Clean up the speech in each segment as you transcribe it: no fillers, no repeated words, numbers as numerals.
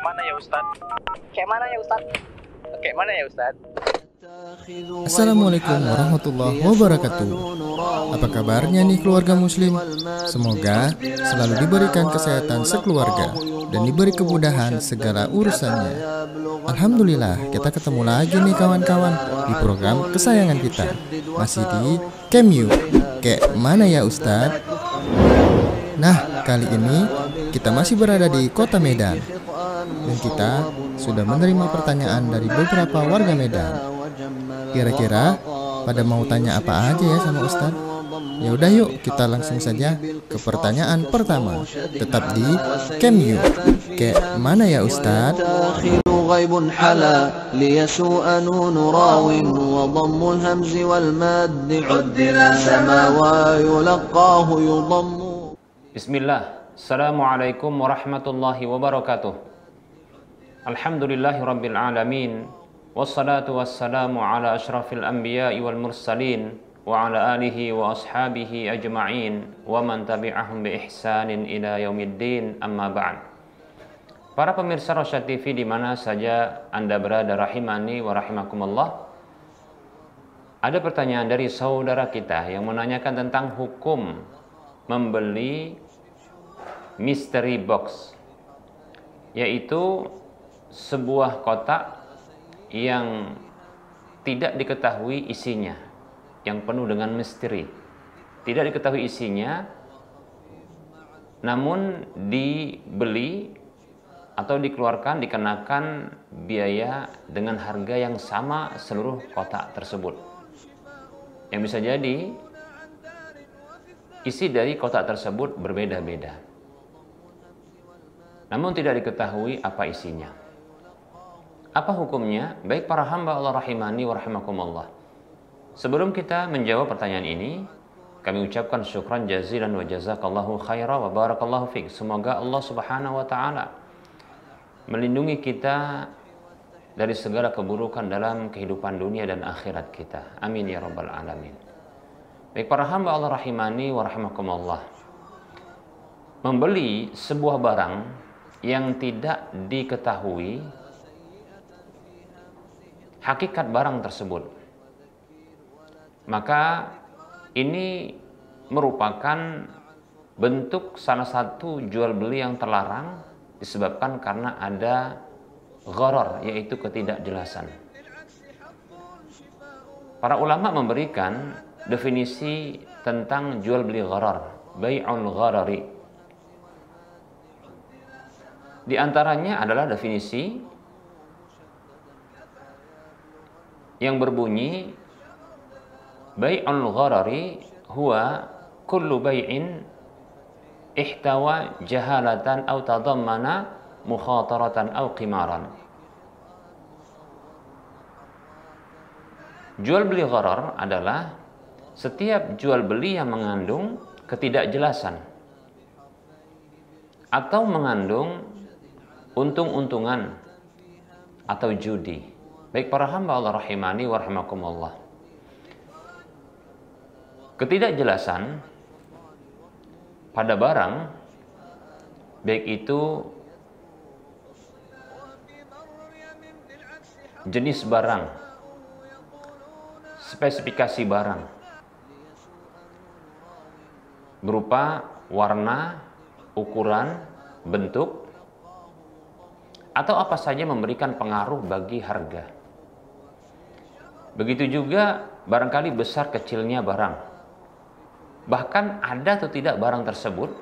mana ya Ustadz? Kayak mana ya Ustadz? Kayak mana ya Ustadz? Assalamualaikum warahmatullahi wabarakatuh. Apa kabarnya nih keluarga muslim? Semoga selalu diberikan kesehatan sekeluarga dan diberi kemudahan segala urusannya. Alhamdulillah, kita ketemu lagi nih kawan-kawan di program kesayangan kita. Masih di Kemyu. Kayak mana ya Ustadz? Nah, kali ini kita masih berada di kota Medan. Dan kita sudah menerima pertanyaan dari beberapa warga Medan. Kira-kira pada mau tanya apa aja ya sama Ustadz? Ya udah yuk kita langsung saja ke pertanyaan pertama. Tetap di Kemyu. Kayak mana ya Ustadz? غيب حلا ليسوء نون راو وضم الهمز والماد عدل سما ويلقاه يضم. Bismillah. Assalamualaikum warahmatullahi wabarakatuh. Alhamdulillahi rabbil alamin. Wassalatu wassalamu ala ashrafil anbiya'i wal mursalin wa ala alihi wa ashabihi ajma'in wa man tabi'ahum bi ihsanin ila yaumiddin, amma ba'd. Para pemirsa Rosyad TV di mana saja Anda berada, rahimani wa rahimakumullah. Ada pertanyaan dari saudara kita yang menanyakan tentang hukum membeli mystery box, yaitu sebuah kotak yang tidak diketahui isinya, yang penuh dengan misteri. Tidak diketahui isinya, namun dibeli atau dikeluarkan, dikenakan biaya dengan harga yang sama seluruh kotak tersebut. Yang bisa jadi isi dari kotak tersebut berbeda-beda, namun tidak diketahui apa isinya. Apa hukumnya? Baik para hamba Allah rahimani wa rahimakumullah. Sebelum kita menjawab pertanyaan ini, kami ucapkan syukran jazilan wa jazakallahu khaira wa barakallahu fiik. Semoga Allah Subhanahu wa taala melindungi kita dari segala keburukan dalam kehidupan dunia dan akhirat kita. Amin ya rabbal alamin. Baik para hamba Allah rahimani wa rahimakumullah. Membeli sebuah barang yang tidak diketahui hakikat barang tersebut, maka ini merupakan bentuk salah satu jual beli yang terlarang, disebabkan karena ada gharar, yaitu ketidakjelasan. Para ulama memberikan definisi tentang jual beli gharar, bai'ul gharari. Di antaranya adalah definisi yang berbunyi bai'ul gharari huwa kullu bai'in ihtawa jahalatan aw tadammana mukhataratan aw qimaran. Jual beli gharar adalah setiap jual beli yang mengandung ketidakjelasan atau mengandung untung-untungan atau judi. Baik para hamba Allah rahimani wa rahimakumullah. Ketidakjelasan pada barang, baik itu jenis barang, spesifikasi barang, berupa warna, ukuran, bentuk, atau apa saja memberikan pengaruh bagi harga. Begitu juga barangkali besar kecilnya barang. Bahkan ada atau tidak barang tersebut,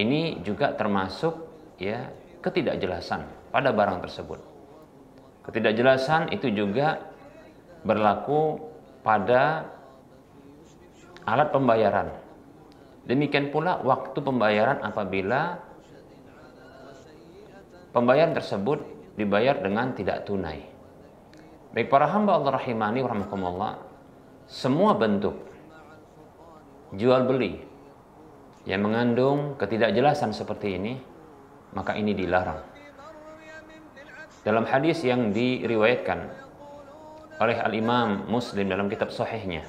ini juga termasuk ya ketidakjelasan pada barang tersebut. Ketidakjelasan itu juga berlaku pada alat pembayaran. Demikian pula waktu pembayaran apabila pembayaran tersebut dibayar dengan tidak tunai. Baik para hamba Allah rahimani wa rahimakumullah, semua bentuk jual beli yang mengandung ketidakjelasan seperti ini, maka ini dilarang. Dalam hadis yang diriwayatkan oleh Al-Imam Muslim dalam kitab sahihnya,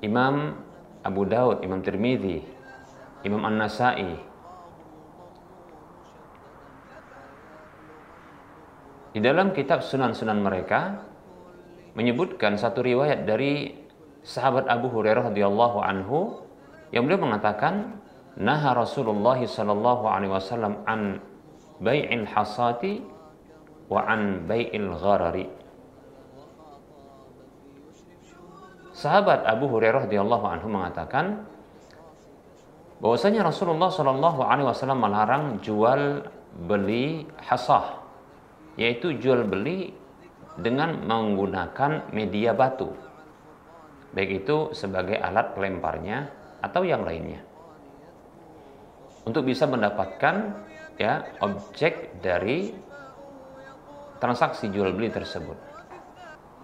Imam Abu Daud, Imam Tirmidzi, Imam An-Nasai, Di dalam kitab sunan-sunan mereka menyebutkan satu riwayat dari sahabat Abu Hurairah radhiyallahu anhu yang beliau mengatakan, naha Rasulullah sallallahu alaihi wasallam an bai'il hasati wa an bai'il gharari. Sahabat Abu Hurairah radhiyallahu anhu mengatakan bahwasanya Rasulullah sallallahu alaihi wasallam melarang jual beli hasah, yaitu jual beli dengan menggunakan media batu, baik itu sebagai alat pelemparnya atau yang lainnya, untuk bisa mendapatkan objek dari transaksi jual beli tersebut.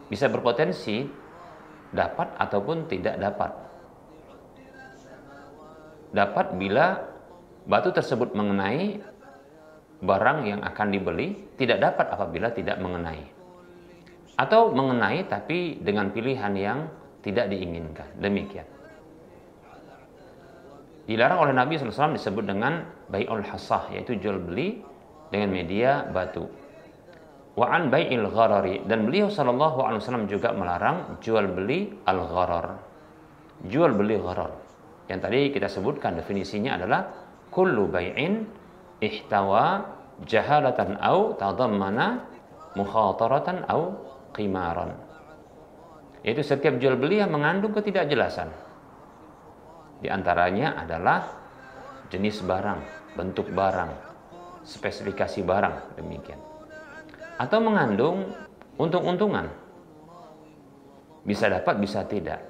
Bisa berpotensi dapat ataupun tidak dapat. Dapat bila batu tersebut mengenai barang yang akan dibeli, tidak dapat apabila tidak mengenai, atau mengenai tapi dengan pilihan yang tidak diinginkan. Demikian dilarang oleh Nabi SAW, disebut dengan bai'ul hasah, yaitu jual beli dengan media batu. Wa an bai'il gharari, dan beliau SAW juga melarang jual beli al-gharar, jual beli gharar, yang tadi kita sebutkan definisinya adalah kullu bai'in ihtawa jahalatan au tadammana mukhataratan au qimaran, yaitu setiap jual beli yang mengandung ketidakjelasan. Di antaranya adalah jenis barang, bentuk barang, spesifikasi barang, demikian, atau mengandung untung-untungan, bisa dapat bisa tidak,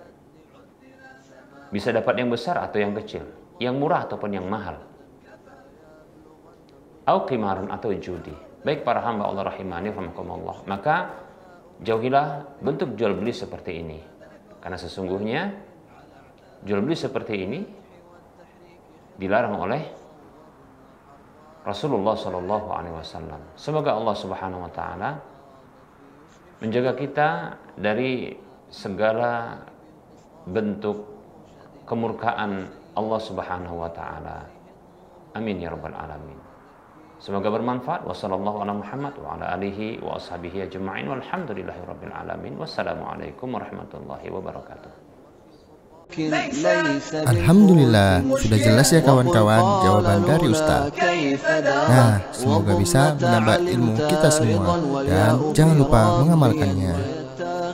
bisa dapat yang besar atau yang kecil, yang murah ataupun yang mahal, au qimarun, atau judi. Baik para hamba Allah rahimani rahimakumullah, maka jauhilah bentuk jual beli seperti ini, karena sesungguhnya jual beli seperti ini dilarang oleh Rasulullah Shallallahu Alaihi Wasallam. Semoga Allah Subhanahu Wa Taala menjaga kita dari segala bentuk kemurkaan Allah Subhanahu Wa Taala. Amin ya rabbal alamin. Semoga bermanfaat. Wassallallahu ala Muhammad wa ala alihi wa ashabihi ajma'in walhamdulillahi rabbil alamin. Wassalamualaikum warahmatullahi wabarakatuh. Alhamdulillah, sudah jelas ya kawan-kawan jawaban dari Ustaz. Nah, semoga bisa menambah ilmu kita semua, dan jangan lupa mengamalkannya.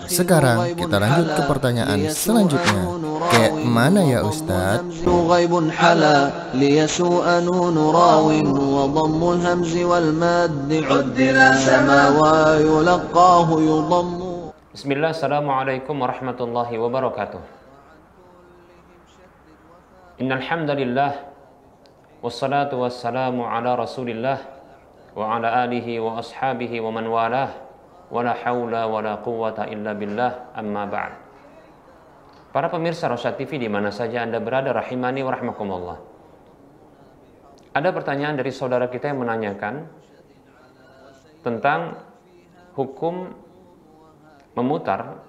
Sekarang kita lanjut ke pertanyaan selanjutnya. Kayak mana ya Ustaz? Bismillah, assalamualaikum warahmatullahi wabarakatuh. Innal hamdalillah wassalatu wassalamu ala Rasulillah wa ala alihi wa ashabihi wa man walah wala haula wala quwwata illa billah, amma ba'd. Para pemirsa Rosyad TV di mana saja Anda berada, rahimani wa rahmakumullah. Ada pertanyaan dari saudara kita yang menanyakan tentang hukum memutar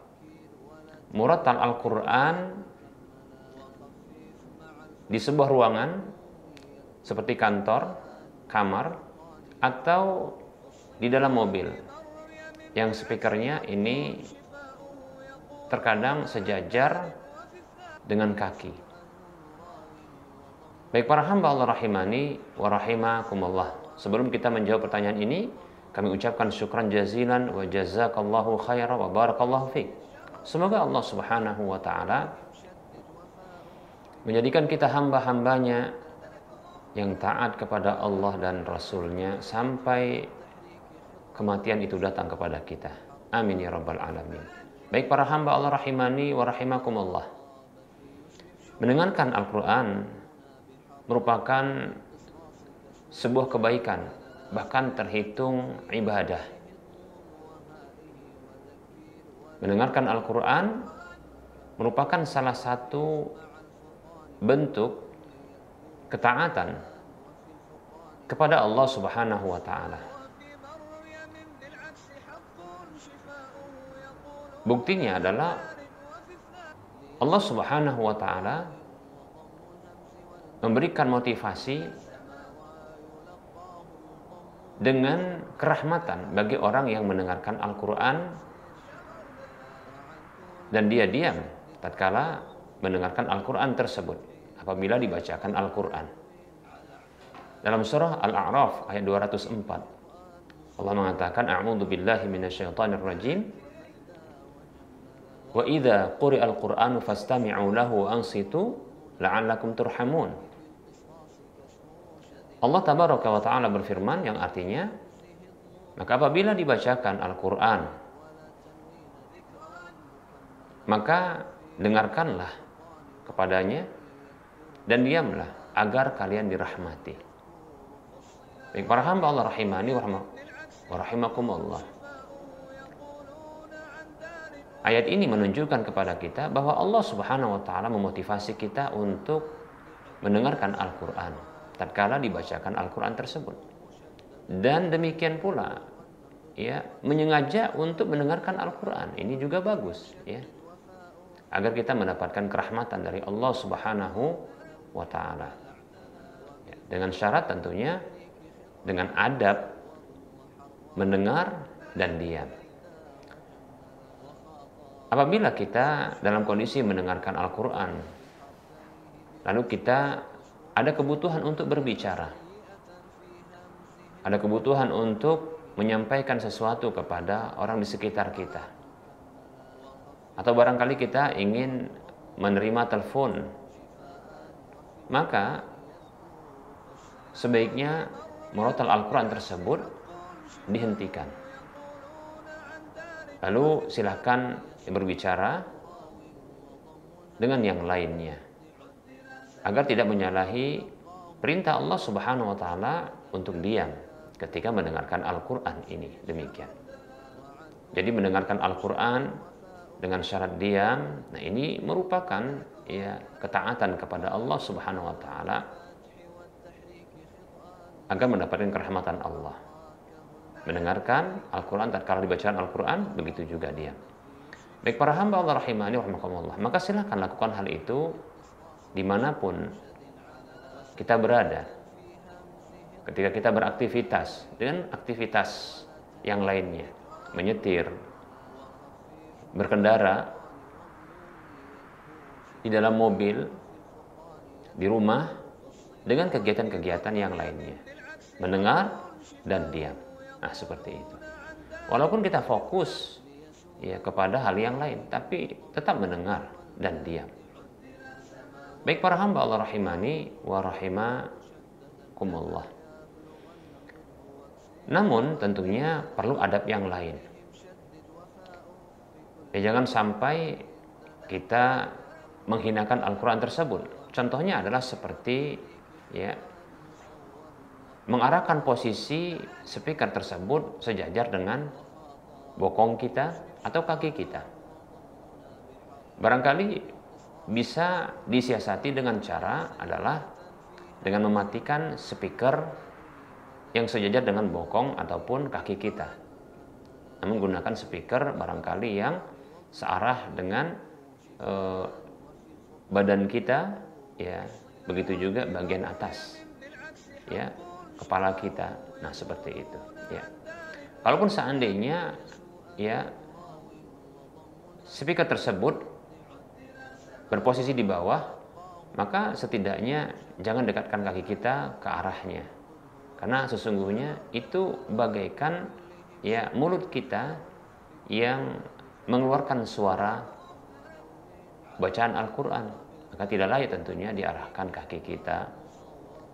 murattal Al-Quran di sebuah ruangan seperti kantor, kamar, atau di dalam mobil yang speakernya ini terkadang sejajar dengan kaki. Baik para hamba Allah rahimani wa rahimakumullah, sebelum kita menjawab pertanyaan ini, kami ucapkan syukran jazilan wa jazakallahu khairan wa barakallahu fiik. Semoga Allah Subhanahu wa taala menjadikan kita hamba-hambanya yang taat kepada Allah dan Rasul-Nya sampai kematian itu datang kepada kita. Amin ya rabbal alamin. Baik para hamba Allah rahimani wa rahimakumullah, mendengarkan Al-Quran merupakan sebuah kebaikan, bahkan terhitung ibadah. Mendengarkan Al-Quran merupakan salah satu bentuk ketaatan kepada Allah Subhanahu wa taala. Buktinya adalah Allah Subhanahu wa taala memberikan motivasi dengan kerahmatan bagi orang yang mendengarkan Al-Quran dan dia diam tatkala mendengarkan Al-Quran tersebut apabila dibacakan Al-Quran. Dalam surah Al-A'raf ayat 204 Allah mengatakan a'udzu billahi minasyaitonir rajim wa idza quri'al qur'anu fastami'u lahu wa ansitu la'allakum turhamun. Allah tabaraka wa ta'ala berfirman yang artinya, maka apabila dibacakan Al-Quran, maka dengarkanlah kepadanya dan diamlah agar kalian dirahmati. Baik para hamba Allah rahimani wa rahimakumullah. Ayat ini menunjukkan kepada kita bahwa Allah Subhanahu wa ta'ala memotivasi kita untuk mendengarkan Al-Quran tatkala dibacakan Al-Quran tersebut. Dan demikian pula ya, menyengaja untuk mendengarkan Al-Quran ini juga bagus ya, agar kita mendapatkan kerahmatan dari Allah Subhanahu wa ta'ala ya, dengan syarat tentunya dengan adab mendengar dan diam. Apabila kita dalam kondisi mendengarkan Al-Quran lalu kita ada kebutuhan untuk berbicara, ada kebutuhan untuk menyampaikan sesuatu kepada orang di sekitar kita, atau barangkali kita ingin menerima telepon, maka sebaiknya murotal Al-Quran tersebut dihentikan. Lalu silakan berbicara dengan yang lainnya, agar tidak menyalahi perintah Allah Subhanahu wa ta'ala untuk diam ketika mendengarkan Al-Quran ini. Demikian. Jadi mendengarkan Al-Quran dengan syarat diam, nah ini merupakan ya ketaatan kepada Allah Subhanahu wa ta'ala agar mendapatkan kerahmatan Allah. Mendengarkan Al-Quran tatkala dibacakan Al-Quran, begitu juga diam. Baik para hamba Allah rahimani wa rahimakumullah, maka silakan lakukan hal itu dimanapun kita berada. Ketika kita beraktivitas dengan aktivitas yang lainnya, menyetir, berkendara, di dalam mobil, di rumah, dengan kegiatan-kegiatan yang lainnya, mendengar dan diam. Nah seperti itu. Walaupun kita fokus ya kepada hal yang lain, tapi tetap mendengar dan diam. Baik para hamba Allah rahimani wa rahimakumullah. Namun tentunya perlu adab yang lain. Ya, jangan sampai kita menghinakan Al-Quran tersebut. Contohnya adalah seperti ya, mengarahkan posisi speaker tersebut sejajar dengan bokong kita atau kaki kita. Barangkali bisa disiasati dengan cara adalah dengan mematikan speaker yang sejajar dengan bokong ataupun kaki kita. Namun gunakan speaker barangkali yang searah dengan badan kita, ya, begitu juga bagian atas, ya, kepala kita. Nah seperti itu. Ya. Kalaupun seandainya ya speaker tersebut berposisi di bawah, maka setidaknya jangan dekatkan kaki kita ke arahnya, karena sesungguhnya itu bagaikan ya mulut kita yang mengeluarkan suara bacaan Al-Quran, maka tidak layak tentunya diarahkan kaki kita,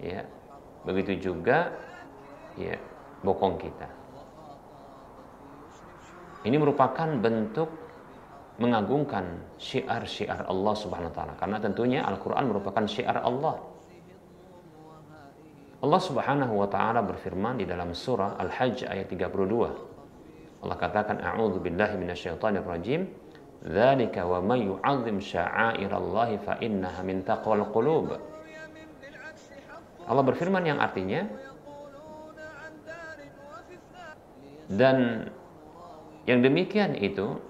ya, begitu juga ya bokong kita. Ini merupakan bentuk mengagungkan syiar-syiar Allah Subhanahu wa taala, karena tentunya Al-Qur'an merupakan syiar Allah. Allah Subhanahu wa taala berfirman di dalam surah Al-Hajj ayat 32. Allah katakan a'udzu billahi minasyaitonir rajim. Dzalika wa may yu'azzim sya'airallahi fa innaha min taqwal qulub. Allah berfirman yang artinya, dan yang demikian itu,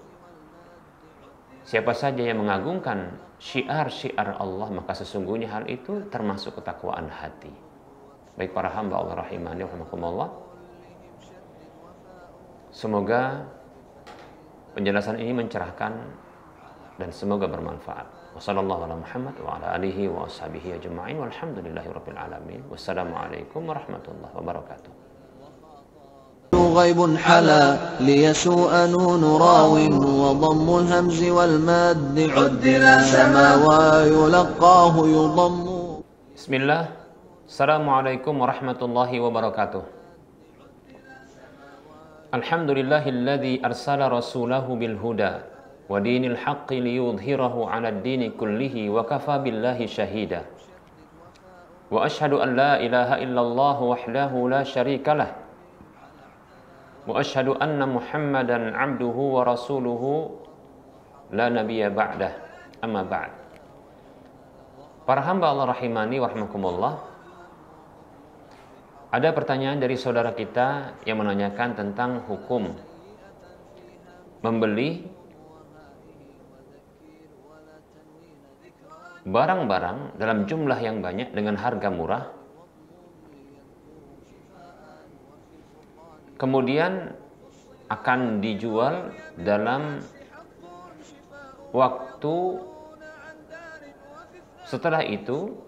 siapa saja yang mengagungkan syiar-syiar Allah, maka sesungguhnya hal itu termasuk ketakwaan hati. Baik para hamba Allah rahimani wa rahimakumullah. Semoga penjelasan ini mencerahkan dan semoga bermanfaat. Wassallallahu ala Muhammad wa ala alihi wa ashabihi ajma'in walhamdulillahirabbil alamin. Wassalamualaikum warahmatullahi wabarakatuh. غيب حلا ليسوء نون راو وضم الهمز والماد عدل سما ويلقاه يضم. Bismillah. Assalamualaikum warahmatullahi wabarakatuh. Alhamdulillahilladzi arsala rasulahu bil huda wa dinil haqqi liyudhhirahu 'alad dini kullihi wa kafa billahi shahida. Wa asyhadu an la ilaha illallah wahdahu la syarikalah. Wa asyhadu anna Muhammadan 'abduhu wa rasuluhu la nabiyya ba'dah. Amma ba'd. Para hamba Allah rahimani wa rahmakumullah. Ada pertanyaan dari saudara kita yang menanyakan tentang hukum membeli barang-barang dalam jumlah yang banyak dengan harga murah, kemudian akan dijual dalam waktu setelah itu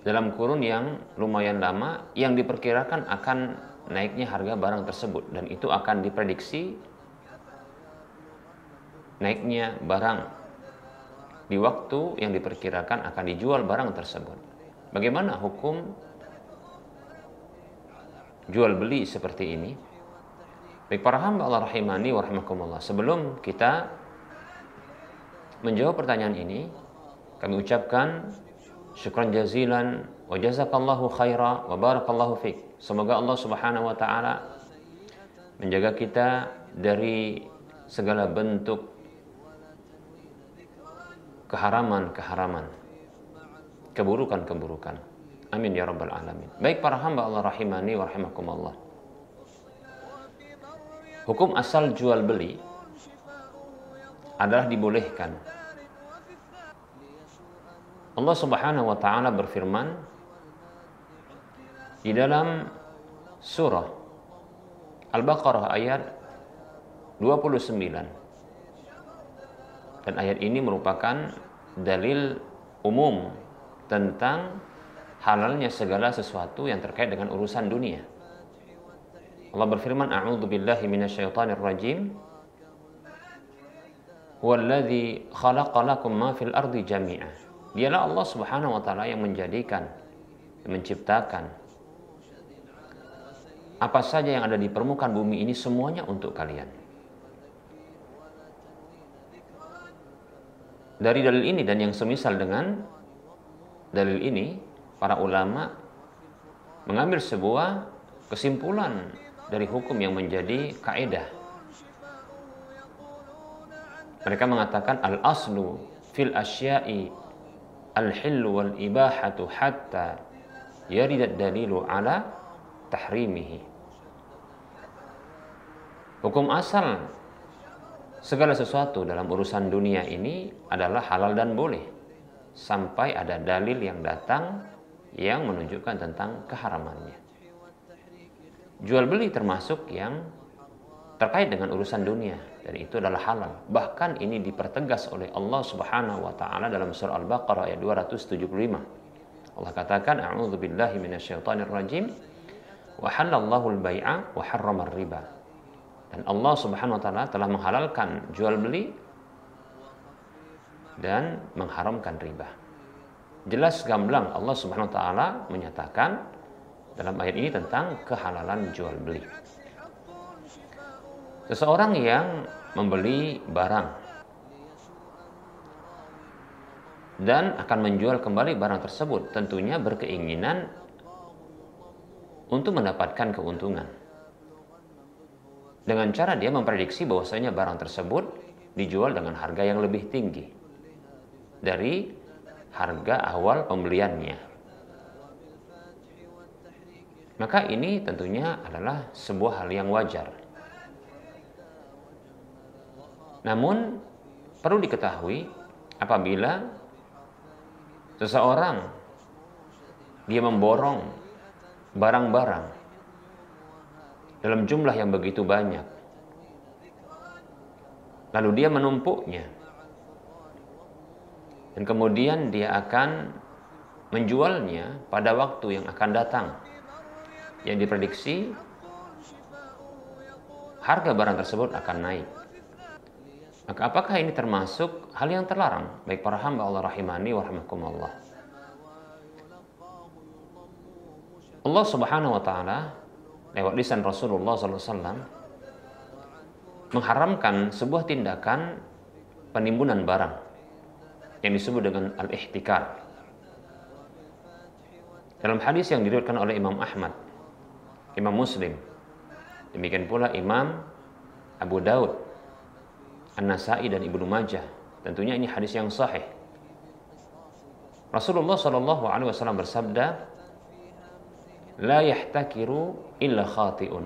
dalam kurun yang lumayan lama yang diperkirakan akan naiknya harga barang tersebut, dan itu akan diprediksi naiknya barang di waktu yang diperkirakan akan dijual barang tersebut. Bagaimana hukum jual beli seperti ini? Baik para hamba Allah rahimani wa rahimakumullah, sebelum kita menjawab pertanyaan ini, kami ucapkan syukran jazilan wa jazakallahu khaira wa barakallahu fiik. Semoga Allah Subhanahu wa taala menjaga kita dari segala bentuk keharaman-keharaman, keburukan-keburukan. Amin ya rabbal alamin. Baik para hamba Allah rahimani wa rahimakumullah. Hukum asal jual beli adalah dibolehkan. Allah Subhanahu wa taala berfirman di dalam surah Al-Baqarah ayat 29. Dan ayat ini merupakan dalil umum tentang halalnya segala sesuatu yang terkait dengan urusan dunia. Allah berfirman, A'udzu billahi minasyaitonir rajim. Huwallazi khalaqa lakum ma fil ardi jami'an. Dialah Allah Subhanahu wa taala yang menjadikan, yang menciptakan apa saja yang ada di permukaan bumi ini semuanya untuk kalian. Dari dalil ini dan yang semisal dengan dalil ini, para ulama mengambil sebuah kesimpulan dari hukum yang menjadi kaidah. Mereka mengatakan al-aslu fil asya'i al-hillu wal ibahatu hatta yaridat dalilu ala tahrimihi. Hukum asal segala sesuatu dalam urusan dunia ini adalah halal dan boleh sampai ada dalil yang datang yang menunjukkan tentang keharamannya. Jual beli termasuk yang terkait dengan urusan dunia, dan itu adalah halal. Bahkan ini dipertegas oleh Allah Subhanahu wa taala dalam surah Al-Baqarah ayat 275. Allah katakan, A'udzu billahi minasyaitonir rajim. Wa halallahu al-bai'a wa harrama riba. Dan Allah Subhanahu wa taala telah menghalalkan jual beli dan mengharamkan riba. Jelas gamblang Allah Subhanahu wa taala menyatakan dalam ayat ini tentang kehalalan jual beli. Seseorang yang membeli barang dan akan menjual kembali barang tersebut tentunya berkeinginan untuk mendapatkan keuntungan. Dengan cara dia memprediksi bahwasanya barang tersebut dijual dengan harga yang lebih tinggi dari harga awal pembeliannya. Maka ini tentunya adalah sebuah hal yang wajar. Namun perlu diketahui, apabila seseorang dia memborong barang-barang dalam jumlah yang begitu banyak, lalu dia menumpuknya, dan kemudian dia akan menjualnya pada waktu yang akan datang, yang diprediksi harga barang tersebut akan naik. Maka apakah ini termasuk hal yang terlarang? Baik para hamba Allah rahimani wa rahimakumullah. Allah Subhanahu wa taala lewat lisan Rasulullah SAW mengharamkan sebuah tindakan penimbunan barang yang disebut dengan al-ihtikar. Dalam hadis yang diriwayatkan oleh Imam Ahmad, Imam Muslim, demikian pula Imam Abu Daud, An-Nasai dan Ibnu Majah, tentunya ini hadis yang sahih. Rasulullah SAW bersabda, "La yahtakiru illa khati'un,"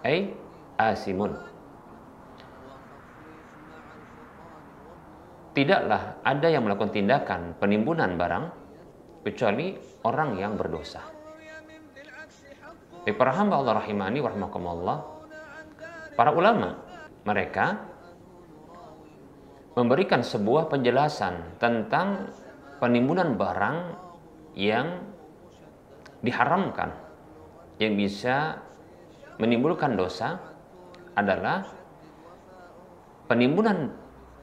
ay asimun. Tidaklah ada yang melakukan tindakan penimbunan barang kecuali orang yang berdosa. Para hamba Allah rahimani wa rahimakumullah, para ulama mereka memberikan sebuah penjelasan tentang penimbunan barang yang diharamkan, yang bisa menimbulkan dosa adalah penimbunan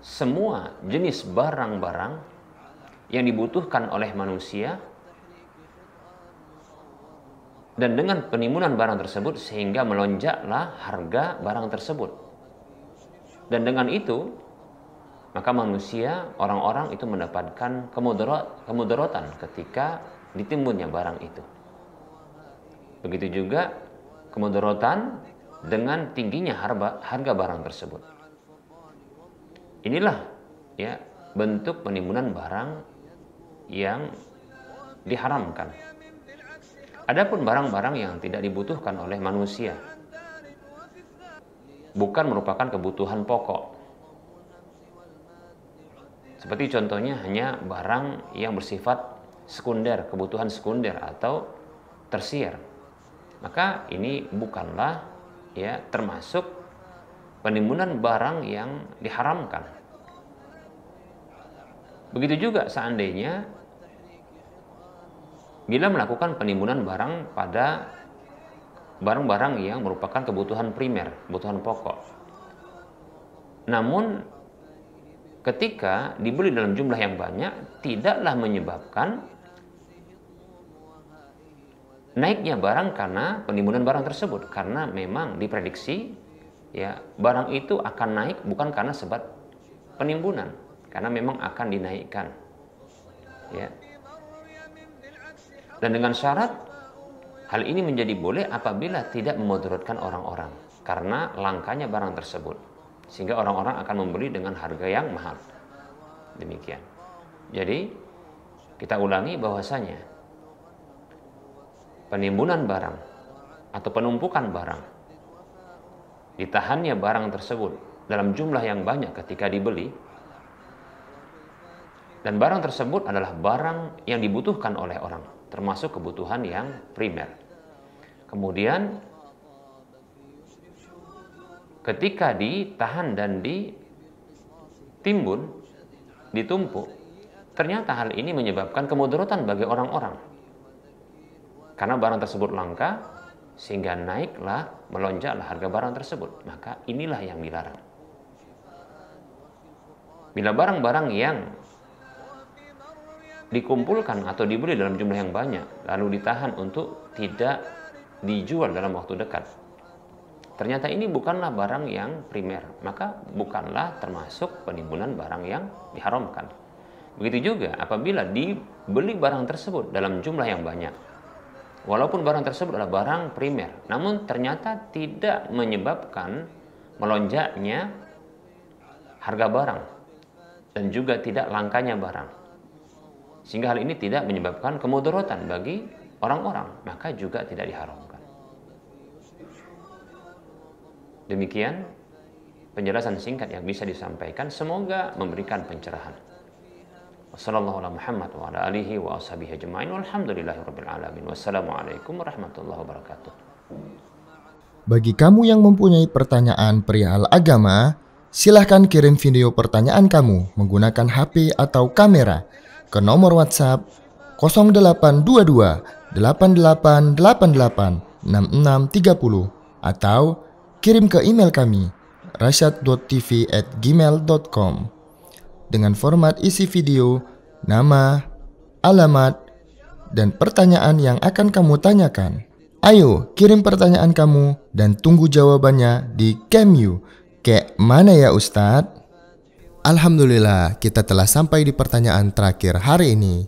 semua jenis barang-barang yang dibutuhkan oleh manusia, dan dengan penimbunan barang tersebut sehingga melonjaklah harga barang tersebut, dan dengan itu maka manusia, orang-orang itu mendapatkan kemudaratan ketika ditimbunnya barang itu. Begitu juga kemudaratan dengan tingginya harga barang tersebut. Inilah ya bentuk penimbunan barang yang diharamkan. Adapun barang-barang yang tidak dibutuhkan oleh manusia, bukan merupakan kebutuhan pokok, seperti contohnya hanya barang yang bersifat sekunder, kebutuhan sekunder atau tersier, maka ini bukanlah ya termasuk penimbunan barang yang diharamkan. Begitu juga seandainya bila melakukan penimbunan barang pada barang-barang yang merupakan kebutuhan primer, kebutuhan pokok, namun ketika dibeli dalam jumlah yang banyak tidaklah menyebabkan naiknya barang karena penimbunan barang tersebut, karena memang diprediksi ya barang itu akan naik bukan karena sebab penimbunan, karena memang akan dinaikkan ya. Dan dengan syarat hal ini menjadi boleh apabila tidak memudaratkan orang-orang karena langkanya barang tersebut, sehingga orang-orang akan membeli dengan harga yang mahal. Demikian. Jadi kita ulangi bahwasanya penimbunan barang atau penumpukan barang, ditahannya barang tersebut dalam jumlah yang banyak ketika dibeli, dan barang tersebut adalah barang yang dibutuhkan oleh orang, termasuk kebutuhan yang primer. Kemudian ketika ditahan dan ditimbun, ditumpuk, ternyata hal ini menyebabkan kemudaratan bagi orang-orang. Karena barang tersebut langka, sehingga naiklah, melonjaklah harga barang tersebut. Maka inilah yang dilarang. Bila barang-barang yang dikumpulkan atau dibeli dalam jumlah yang banyak, lalu ditahan untuk tidak dijual dalam waktu dekat, ternyata ini bukanlah barang yang primer, maka bukanlah termasuk penimbunan barang yang diharamkan. Begitu juga apabila dibeli barang tersebut dalam jumlah yang banyak, walaupun barang tersebut adalah barang primer, namun ternyata tidak menyebabkan melonjaknya harga barang dan juga tidak langkanya barang, sehingga hal ini tidak menyebabkan kemudaratan bagi orang-orang, maka juga tidak diharamkan. Demikian penjelasan singkat yang bisa disampaikan, semoga memberikan pencerahan. Wassalamualaikum warahmatullahi wabarakatuh. Bagi kamu yang mempunyai pertanyaan perihal agama, silahkan kirim video pertanyaan kamu menggunakan HP atau kamera ke nomor WhatsApp 0822 8888 6630 atau kirim ke email kami rasyad.tv@gmail.com dengan format isi video, nama, alamat, dan pertanyaan yang akan kamu tanyakan. Ayo kirim pertanyaan kamu dan tunggu jawabannya di Camp.U. Kayak mana ya Ustadz? Alhamdulillah kita telah sampai di pertanyaan terakhir hari ini.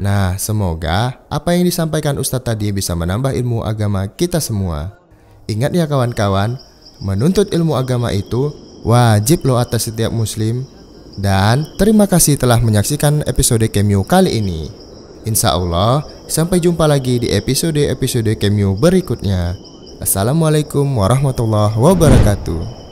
Nah, semoga apa yang disampaikan Ustadz tadi bisa menambah ilmu agama kita semua. Ingat ya kawan-kawan, menuntut ilmu agama itu wajib loh atas setiap muslim. Dan terima kasih telah menyaksikan episode Camp.U kali ini. Insya Allah, sampai jumpa lagi di episode Camp.U berikutnya. Assalamualaikum warahmatullahi wabarakatuh.